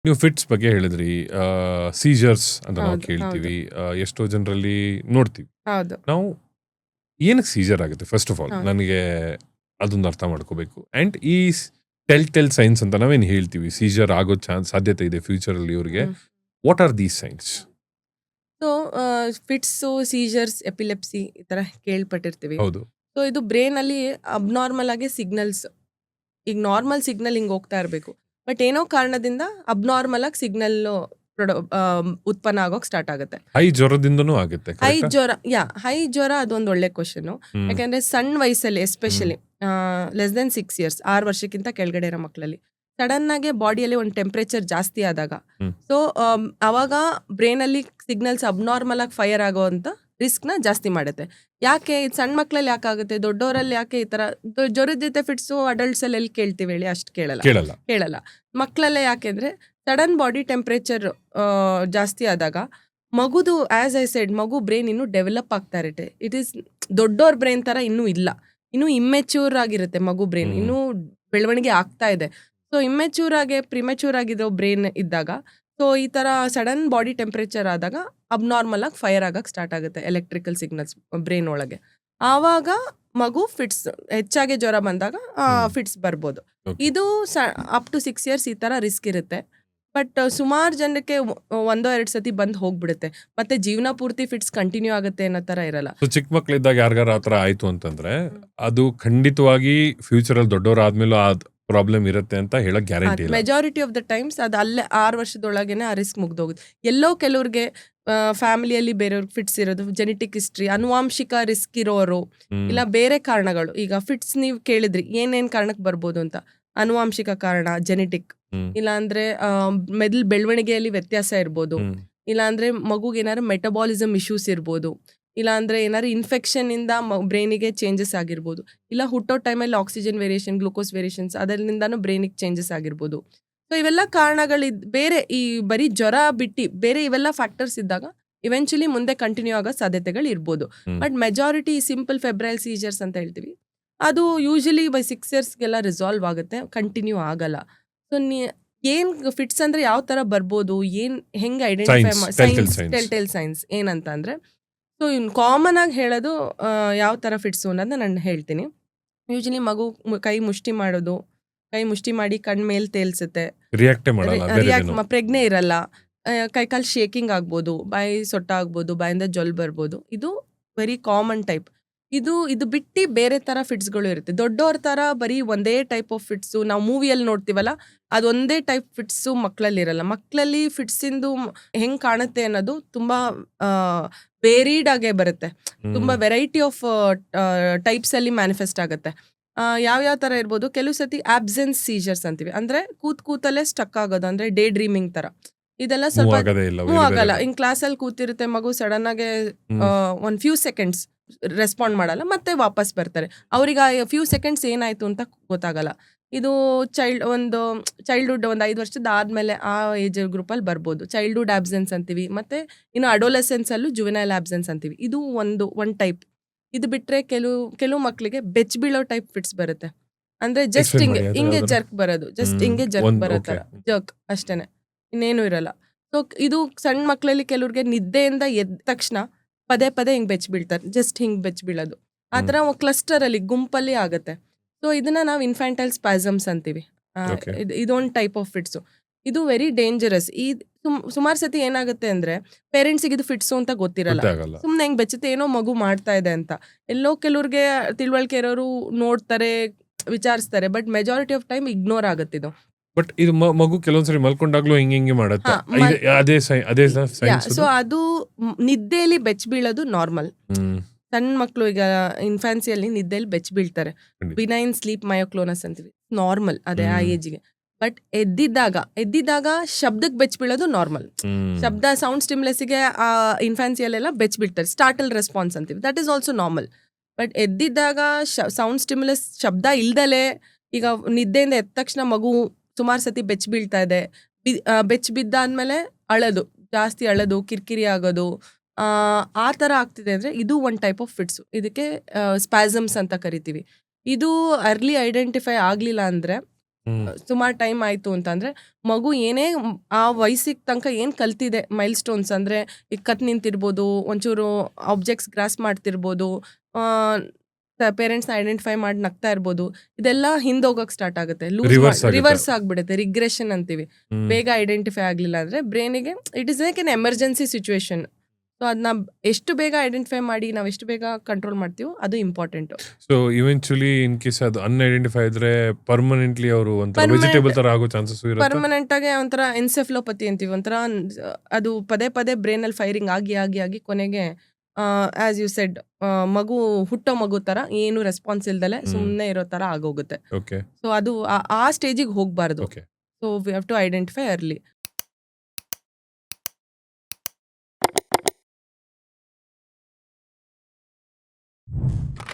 ನೀವು ಫಿಟ್ಸ್ ಬಗ್ಗೆ ಹೇಳಿದ್ರಿ. ಸೀಜರ್ಸ್ ಅಂತ ನಾವು ಹೌದು, ಕೇಳ್ತೀವಿ. ಎಷ್ಟೋ ಜನರಲ್ಲಿ ನೋಡ್ತೀವಿ. ಹೌದು. ನಾವು ಏನಕ್ಕೆ ಸೀಜರ್ ಆಗುತ್ತೆ ಫಸ್ಟ್ ಆಫ್ ಆಲ್ ಹೌದು. ನನಗೆ ಅದೊಂದು ಅರ್ಥ ಮಾಡ್ಕೋಬೇಕು. ಅಂಡ್ ಈ ಟೆಲ್ ಸೈನ್ಸ್ ಅಂತ ನಾವೇನು ಹೇಳ್ತೀವಿ, ಸೀಜರ್ ಆಗೋ ಸಾಧ್ಯತೆ ಇದೆ ಫ್ಯೂಚರ್ ಅಲ್ಲಿ ಇವ್ರಿಗೆ. What are these science? So fits, seizures, epilepsy ಈ ತರ ಕೇಳ್ಪಟ್ಟಿರ್ತೀವಿ. ಹೌದು. ಸೊ ಇದು ಬ್ರೈನ್ ಅಲ್ಲಿ ಅಬ್ನಾರ್ಮಲ್ ಆಗಿ ಸಿಗ್ನಲ್ಸ್, ಈಗ ನಾರ್ಮಲ್ ಸಿಗ್ನಲ್ ಹಿಂಗ್ ಹೋಗ್ತಾ ಇರಬೇಕು, ಬಟ್ ಏನೋ ಕಾರಣದಿಂದ ಅಬ್ನಾರ್ಮಲ್ ಆಗಿ ಸಿಗ್ನಲ್ ಉತ್ಪನ್ನ ಆಗೋಕ್ ಸ್ಟಾರ್ಟ್ ಆಗುತ್ತೆ. ಹೈ ಜ್ವರದಿಂದನೂ ಆಗುತ್ತೆ. ಹೈ ಜ್ವರ, ಹೈ ಜ್ವರ ಅದೊಂದು ಒಳ್ಳೆ ಕ್ವಶನ್. ಯಾಕಂದ್ರೆ ಸಣ್ಣ ವಯಸ್ಸಲ್ಲಿ ಎಸ್ಪೆಷಲಿ ಲೆಸ್ ದೆನ್ 6 years 6 ವರ್ಷಕ್ಕಿಂತ ಕೆಳಗಡೆ ಇರೋ ಮಕ್ಕಳಲ್ಲಿ ಸಡನ್ ಆಗಿ ಬಾಡಿಯಲ್ಲಿ ಒಂದು ಟೆಂಪರೇಚರ್ ಜಾಸ್ತಿ ಆದಾಗ, ಸೊ ಅವಾಗ ಬ್ರೈನ್ ಅಲ್ಲಿ ಸಿಗ್ನಲ್ಸ್ ಅಬ್ನಾರ್ಮಲ್ ಆಗಿ ಫೈರ್ ಆಗೋ ಅಂತ ರಿಸ್ಕ್ ನ ಜಾಸ್ತಿ ಮಾಡುತ್ತೆ. ಯಾಕೆ ಇದು ಸಣ್ಣ ಮಕ್ಕಳಲ್ಲಿ ಯಾಕಾಗುತ್ತೆ, ದೊಡ್ಡವರಲ್ಲಿ ಯಾಕೆ ಈ ತರ ಜ್ವರದ ಜೊತೆ ಫಿಟ್ಸು ಅಡಲ್ಟ್ಸ್ ಅಲ್ಲಿ ಎಲ್ಲಿ ಕೇಳ್ತೀವಿ ಹೇಳಿ, ಅಷ್ಟು ಕೇಳಲ್ಲ. ಮಕ್ಕಳಲ್ಲೇ ಯಾಕೆಂದ್ರೆ ಸಡನ್ ಬಾಡಿ ಟೆಂಪರೇಚರ್ ಜಾಸ್ತಿ ಆದಾಗ ಮಗುದು, ಆಸ್ ಐ ಸೆಡ್, ಮಗು ಬ್ರೈನ್ ಇನ್ನೂ ಡೆವಲಪ್ ಆಗ್ತಾ ಇರುತ್ತೆ. ಇಟ್ ಈಸ್ ದೊಡ್ಡೋರ್ ಬ್ರೈನ್ ತರ ಇನ್ನೂ ಇಲ್ಲ, ಇನ್ನೂ ಇಮ್ಮೆಚ್ಯೂರ್ ಆಗಿರುತ್ತೆ ಮಗು ಬ್ರೈನ್, ಇನ್ನೂ ಬೆಳವಣಿಗೆ ಆಗ್ತಾ ಇದೆ. ಸೊ ಇಮ್ಮೆಚ್ಯೂರ್ ಆಗಿ ಪ್ರಿಮೆಚ್ಯೂರ್ ಆಗಿರೋ ಬ್ರೈನ್ ಇದ್ದಾಗ, ಸೊ ಈ ತರ ಸಡನ್ ಬಾಡಿ ಟೆಂಪರೇಚರ್ ಆದಾಗ ಅಬ್ನಾರ್ಮಲ್ ಆಗಿ ಫೈರ್ ಆಗಕ್ ಸ್ಟಾರ್ಟ್ ಆಗುತ್ತೆ ಎಲೆಕ್ಟ್ರಿಕಲ್ ಸಿಗ್ನಲ್ಸ್ ಬ್ರೈನ್ ಒಳಗೆ. ಆವಾಗ ಮಗು ಫಿಟ್ಸ್, ಹೆಚ್ಚಾಗಿ ಜ್ವರ ಬಂದಾಗ ಫಿಟ್ಸ್ ಬರ್ಬೋದು. ಇದು ಅಪ್ ಟು 6 years ಈ ತರ ರಿಸ್ಕ್ ಇರುತ್ತೆ. ಬಟ್ ಸುಮಾರು ಜನಕ್ಕೆ 1-2 ಸತಿ ಬಂದು ಹೋಗ್ಬಿಡುತ್ತೆ, ಮತ್ತೆ ಜೀವನ ಪೂರ್ತಿ ಫಿಟ್ಸ್ ಕಂಟಿನ್ಯೂ ಆಗುತ್ತೆ ಅನ್ನೋ ತರ ಇರಲ್ಲ. ಚಿಕ್ಕ ಮಕ್ಕಳಿದ್ದಾಗ ಯಾರಿಗಾರ ಆತರ ಆಯ್ತು ಅಂತಂದ್ರೆ ಅದು ಖಂಡಿತವಾಗಿ ಫ್ಯೂಚರ್ ಅಲ್ಲಿ ದೊಡ್ಡವರಾದ್ಮೇಲೂ ಆ ಪ್ರಾಬ್ಲಮ್ ಇರುತ್ತೆ ಅಂತ ಹೇಳಕ್ ಗ್ಯಾರಂಟಿ ಇಲ್ಲ. ಮೆಜಾರಿಟಿ ಆಫ್ ದ ಟೈಮ್ಸ್ ಅದು ಅಲ್ಲೇ 6 ವರ್ಷದೊಳಗೇನೆ ಆ ರಿಸ್ಕ್ ಮುಗ್ದೋಗುತ್ತೆ. ಎಲ್ಲೋ ಕೆಲವ್ರಿಗೆ ಫ್ಯಾಮಿಲಿಯಲ್ಲಿ ಬೇರೆಯವ್ರಿಗೆ ಫಿಟ್ಸ್ ಇರೋದು, ಜೆನೆಟಿಕ್ ಹಿಸ್ಟ್ರಿ, ಅನುವಾಂಶಿಕ ರಿಸ್ಕ್ ಇರೋರು, ಇಲ್ಲ ಬೇರೆ ಕಾರಣಗಳು. ಈಗ ಫಿಟ್ಸ್ ನೀವು ಕೇಳಿದ್ರಿ ಏನೇನ್ ಕಾರಣಕ್ಕೆ ಬರ್ಬೋದು ಅಂತ, ಅನುವಾಂಶಿಕ ಕಾರಣ, ಜೆನೆಟಿಕ್, ಇಲ್ಲ ಅಂದ್ರೆ ಮೆದುಳು ಬೆಳವಣಿಗೆಯಲ್ಲಿ ವ್ಯತ್ಯಾಸ ಇರ್ಬೋದು, ಇಲ್ಲ ಅಂದ್ರೆ ಮಗುಗೆ ಏನಾದ್ರು ಮೆಟಬಾಲಿಸಮ್ ಇಶ್ಯೂಸ್ ಇರ್ಬೋದು, ಇಲ್ಲ ಅಂದ್ರೆ ಏನಾದ್ರು ಇನ್ಫೆಕ್ಷನ್ ಇಂದ ಬ್ರೈನಿಗೆ ಚೇಂಜಸ್ ಆಗಿರ್ಬೋದು, ಇಲ್ಲ ಹುಟ್ಟೋ ಟೈಮಲ್ಲಿ ಆಕ್ಸಿಜನ್ ವೇರಿಯೇಷನ್, ಗ್ಲೂಕೋಸ್ ವೇರಿಯೇಷನ್ಸ್ ಅದರಿಂದಾನು ಬ್ರೈನಿಗೆ ಚೇಂಜಸ್ ಆಗಿರ್ಬೋದು. ಸೊ ಇವೆಲ್ಲ ಕಾರಣಗಳು ಬೇರೆ, ಈ ಬರೀ ಜ್ವರ ಬಿಟ್ಟು ಬೇರೆ ಇವೆಲ್ಲ ಫ್ಯಾಕ್ಟರ್ಸ್ ಇದ್ದಾಗ ಇವೆಂಚುಲಿ ಮುಂದೆ ಕಂಟಿನ್ಯೂ ಆಗೋ ಸಾಧ್ಯತೆಗಳು ಇರ್ಬೋದು. But majority simple febrile seizures ಅಂತ ಹೇಳ್ತೀವಿ, ಅದು ಯೂಶಲಿ ಬೈ 6 yearsಗೆಲ್ಲ ರಿಸಾಲ್ವ್ ಆಗುತ್ತೆ, ಕಂಟಿನ್ಯೂ ಆಗಲ್ಲ. ಸೊ ಏನ್ ಫಿಟ್ಸ್ ಅಂದ್ರೆ ಯಾವ ತರ ಬರ್ಬೋದು, ಹೆಂಗ್ ಐಡೆಂಟಿಫೈ ಟೆಲ್ ಸೈನ್ಸ್ ಏನಂತ ಅಂದ್ರೆ, ಸೊ ಕಾಮನ್ ಆಗಿ ಹೇಳೋದು ಯಾವ ತರ ಫಿಟ್ಸು ಅನ್ನೋದನ್ನ ನಾನು ಹೇಳ್ತೀನಿ. ಯೂಶಲಿ ಮಗು ಕೈ ಮುಷ್ಟಿ ಮಾಡಿ ಕಣ್ ಮೇಲ್ ತೇಲ್ಸುತ್ತೆ, ಪ್ರಜ್ಞೆ ಇರಲ್ಲ, ಕೈಕಾಲ್ ಶೇಕಿಂಗ್ ಆಗ್ಬೋದು, ಬಾಯಿ ಸೊಟ್ಟ ಆಗ್ಬೋದು, ಬಾಯಿಂದ ಜೊಲ್ ಬರ್ಬೋದು. ಇದು ವೆರಿ ಕಾಮನ್ ಟೈಪ್. ಇದು ಬಿಟ್ಟು ಬೇರೆ ತರ ಫಿಟ್ಸ್ಗಳು ಇರುತ್ತೆ. ದೊಡ್ಡವ್ರ ತರ ಬರೀ ಒಂದೇ ಟೈಪ್ ಆಫ್ ಫಿಟ್ಸು ನಾವು ಮೂವಿಯಲ್ಲಿ ನೋಡ್ತೀವಲ್ಲ, ಅದೊಂದೇ ಟೈಪ್ ಫಿಟ್ಸು ಮಕ್ಕಳಲ್ಲಿ ಇರಲ್ಲ. ಮಕ್ಕಳಲ್ಲಿ ಫಿಟ್ಸ್ ಇಂದು ಹೆಂಗ್ ಕಾಣುತ್ತೆ ಅನ್ನೋದು ತುಂಬಾ ವೇರಿಡ್ ಆಗೇ ಬರುತ್ತೆ. ತುಂಬಾ ವೆರೈಟಿ ಆಫ್ ಟೈಪ್ಸ್ ಅಲ್ಲಿ ಮ್ಯಾನಿಫೆಸ್ಟ್ ಆಗುತ್ತೆ. ಯಾವ ತರ ಇರ್ಬೋದು, ಕೆಲವು ಸತಿ ಆಬ್ಸೆನ್ಸ್ ಸೀಜರ್ಸ್ ಅಂತೀವಿ, ಅಂದ್ರೆ ಕೂತಲ್ಲೇ ಸ್ಟಕ್ ಆಗೋದು, ಅಂದ್ರೆ ಡೇ ಡ್ರೀಮಿಂಗ್ ತರ. ಇದೆಲ್ಲ ಸ್ವಲ್ಪ ಮೂವ್ ಆಗಲ್ಲ. ಹಿಂಗ್ ಕ್ಲಾಸಲ್ಲಿ ಕೂತಿರುತ್ತೆ ಮಗು, ಸಡನ್ ಆಗಿ ಒಂದ್ ಫ್ಯೂ ಸೆಕೆಂಡ್ಸ್ ರೆಸ್ಪಾಂಡ್ ಮಾಡಲ್ಲ, ಮತ್ತೆ ವಾಪಸ್ ಬರ್ತಾರೆ. ಅವ್ರಿಗೆ ಆ ಫ್ಯೂ ಸೆಕೆಂಡ್ಸ್ ಏನಾಯ್ತು ಅಂತ ಗೊತ್ತಾಗಲ್ಲ. ಇದು ಚೈಲ್ಡ್ಹುಡ್ ಒಂದು 5 ವರ್ಷದ ಆದ್ಮೇಲೆ ಆ ಏಜ್ ಗ್ರೂಪ್ ಅಲ್ಲಿ ಬರ್ಬೋದು. ಚೈಲ್ಡ್ಹುಡ್ ಆಬ್ಸೆನ್ಸ್ ಅಂತೀವಿ, ಮತ್ತೆ ಇನ್ನು ಅಡೋಲೆಸೆನ್ಸ್ ಅಲ್ಲೂ ಜುವೆನೈಲ್ ಆಬ್ಸೆನ್ಸ್ ಅಂತೀವಿ. ಇದು ಒಂದ್ ಟೈಪ್. ಇದು ಬಿಟ್ರೆ ಕೆಲವು ಮಕ್ಕಳಿಗೆ ಬೆಚ್ ಬೀಳೋ ಟೈಪ್ ಫಿಟ್ಸ್ ಬರುತ್ತೆ. ಅಂದ್ರೆ ಜಸ್ಟ್ ಹಿಂಗೆ ಜರ್ಕ್ ಬರೋದು, ಜಸ್ಟ್ ಹಿಂಗೆ ಜರ್ಕ್ ಬರೋ ತರ, ಜರ್ಕ್ ಅಷ್ಟೇನೆ, ಇನ್ನೇನು ಇರಲ್ಲ. ಸೊ ಇದು ಸಣ್ಣ ಮಕ್ಕಳಲ್ಲಿ ಕೆಲವ್ರಿಗೆ ನಿದ್ದೆಯಿಂದ ಎದ್ದ ತಕ್ಷಣ ಪದೇ ಹಿಂಗ್ ಬೆಚ್ ಬೀಳ್ತಾರೆ, ಜಸ್ಟ್ ಹಿಂಗ್ ಬೆಚ್ ಬೀಳೋದು. ಆತರ ಕ್ಲಸ್ಟರ್ ಅಲ್ಲಿ, ಗುಂಪಲ್ಲಿ ಆಗುತ್ತೆ. ಸೊ ಇದನ್ನ ನಾವು ಇನ್ಫ್ಯಾಂಟೈಲ್ ಸ್ಪಾಸಮ್ಸ್ ಅಂತೀವಿ. ಇದೊಂದು ಟೈಪ್ ಆಫ್ ಫಿಟ್ಸು. ಇದು ವೆರಿ ಡೇಂಜರಸ್. ಈ ಸುಮಾರು ಸತಿ ಏನಾಗುತ್ತೆ ಅಂದ್ರೆ ಪೇರೆಂಟ್ಸಿಗೆ ಇದು ಫಿಟ್ಸು ಅಂತ ಗೊತ್ತಿರಲ್ಲ, ಸುಮ್ನೆ ಹೆಂಗ್ ಬೆಚ್ಚುತ್ತೆ, ಏನೋ ಮಗು ಮಾಡ್ತಾ ಇದೆ ಅಂತ. ಎಲ್ಲೋ ಕೆಲವ್ರಿಗೆ ತಿಳುವಳಿಕೆ ಇರೋರು ನೋಡ್ತಾರೆ, ವಿಚಾರಿಸ್ತಾರೆ, but majority of time ignore ಆಗುತ್ತೆ ಇದು. ಬಟ್ ಇದು ಮಗು ಕೆಲವೊಂದ್ಸರಿ ಮಲ್ಕೊಂಡಾಗ್ಲೂ ಹಿಂಗೆ ಮಾಡುತ್ತೆ, ಅದೇ ಸೊ ಅದು ನಿದ್ದೆಯಲ್ಲಿ ಬೆಚ್ ಬೀಳೋದು ನಾರ್ಮಲ್. ಸಣ್ಣ ಮಕ್ಕಳು ಈಗ ಇನ್ಫ್ಯಾನ್ಸಿಯಲ್ಲಿ ನಿದ್ದೆಯಲ್ಲಿ ಬೆಚ್ ಬೀಳ್ತಾರೆ, ಬಿನೈನ್ ಸ್ಲೀಪ್ ಮಯೋಕ್ಲೋನಸ್ ಅಂತೀವಿ, ನಾರ್ಮಲ್ ಅದೇ ಆ ಏಜ್ಗೆ. ಬಟ್ ಎದ್ದಿದ್ದಾಗ ಶಬ್ದಕ್ಕೆ ಬೆಚ್ ಬೀಳೋದು ನಾರ್ಮಲ್. ಶಬ್ದ, ಸೌಂಡ್ ಸ್ಟಿಮ್ಯುಲಸ್ಗೆ ಆ ಇನ್ಫ್ಯಾನ್ಸಿಯಲ್ಲೆಲ್ಲ ಬೆಚ್ ಬೀಳ್ತಾರೆ, ಸ್ಟಾರ್ಟಲ್ ರೆಸ್ಪಾನ್ಸ್ ಅಂತೀವಿ, that is also normal. But ಎದ್ದಿದ್ದಾಗ ಸೌಂಡ್ ಸ್ಟಿಮ್ಯುಲಸ್ ಶಬ್ದ ಇಲ್ದಲೆ, ಈಗ ನಿದ್ದೆಯಿಂದ ಎದ್ದ ತಕ್ಷಣ ಮಗು ಸುಮಾರು ಸತಿ ಬೆಚ್ ಬೀಳ್ತಾ ಇದೆ, ಬೆಚ್ ಬಿದ್ದಾದ್ಮೇಲೆ ಜಾಸ್ತಿ ಅಳೋದು, ಕಿರಿಕಿರಿ ಆಗೋದು, ಆ ತರ ಆಗ್ತಿದೆ ಅಂದ್ರೆ ಇದು ಒಂದ್ ಟೈಪ್ ಆಫ್ ಫಿಟ್ಸು. ಇದಕ್ಕೆ ಸ್ಪಾಸಮ್ಸ್ ಅಂತ ಕರಿತೀವಿ. ಇದು ಅರ್ಲಿ ಐಡೆಂಟಿಫೈ ಆಗ್ಲಿಲ್ಲ ಅಂದ್ರೆ ಸುಮಾರು ಟೈಮ್ ಆಯ್ತು ಅಂತಂದ್ರೆ ಮಗು ಏನೇ ಆ ವಯಸ್ಸಿಗೆ ತನಕ ಏನ್ ಕಲ್ತಿದೆ ಮೈಲ್ ಸ್ಟೋನ್ಸ್ ಅಂದ್ರೆ ಈಗ ಕತ್ ನಿಂತಿರ್ಬೋದು, ಒಂಚೂರು ಆಬ್ಜೆಕ್ಟ್ಸ್ ಗ್ರಾಸ್ ಮಾಡ್ತಿರ್ಬೋದು, ಪೇರೆಂಟ್ಸ್ ಐಡೆಂಟಿಫೈ ಮಾಡಿ ನಗ್ತಾ ಇರ್ಬೋದು, ಇದೆಲ್ಲ ಹಿಂದೋಗಕ್ ಸ್ಟಾರ್ಟ್ ಆಗುತ್ತೆ, Reverse ಆಗುತ್ತೆ. ರಿವರ್ಸ್ ಆಗ್ಬಿಡುತ್ತೆ, ರಿಗ್ರೆಷನ್ ಅಂತೀವಿ. ಬೇಗ ಐಡೆಂಟಿಫೈ ಆಗ್ಲಿಲ್ಲ ಅಂದ್ರೆ ಬ್ರೈನಿಗೆ it is like an emergency situation. So ಅದನ್ನ ಎಷ್ಟು ಬೇಗ ಐಡೆಂಟಿಫೈ ಮಾಡಿ ನಾವು ಎಷ್ಟು ಬೇಗ ಕಂಟ್ರೋಲ್ ಮಾಡ್ತೀವೋ ಅದು important. So eventually in case ಅದು ಅನ್ಐಡೆಂಟಿಫೈ ಇದ್ರೆ ಪರ್ಮನೆಂಟ್ಲಿ ಅವರು ಒಂಥರ Permanent- ವೆಜಿಟೇಬಲ್ ತರ ಆಗೋ ಚಾನ್ಸಸ್ ಇರುತ್ತೆ. ಪರ್ಮನೆಂಟ್ ಆಗಿ ಒಂಥರ ಎನ್ಸೆಫ್ಲೋಪತಿ ಅಂತೀವಿ, ಒಂಥರ ಅದು ಪದೇ ಪದೇ ಬ್ರೈನ್ ಅಲ್ಲಿ ಫೈರಿಂಗ್ ಆಗಿ ಆಗಿ ಆಗಿ ಕೊನೆಗೆ ಆಸ್ ಯು ಸೆಡ್ ಮಗು ಹುಟ್ಟೋ ಮಗು ತರ ಏನು ರೆಸ್ಪಾನ್ಸ್ ಇಲ್ದಲೆ ಸುಮ್ಮನೆ ಇರೋ ತರ ಆಗೋಗುತ್ತೆ. ಓಕೆ ಸೊ ಅದು ಆ ಸ್ಟೇಜಿಗೆ ಹೋಗ್ಬಾರ್ದು. Okay so we have to identify early.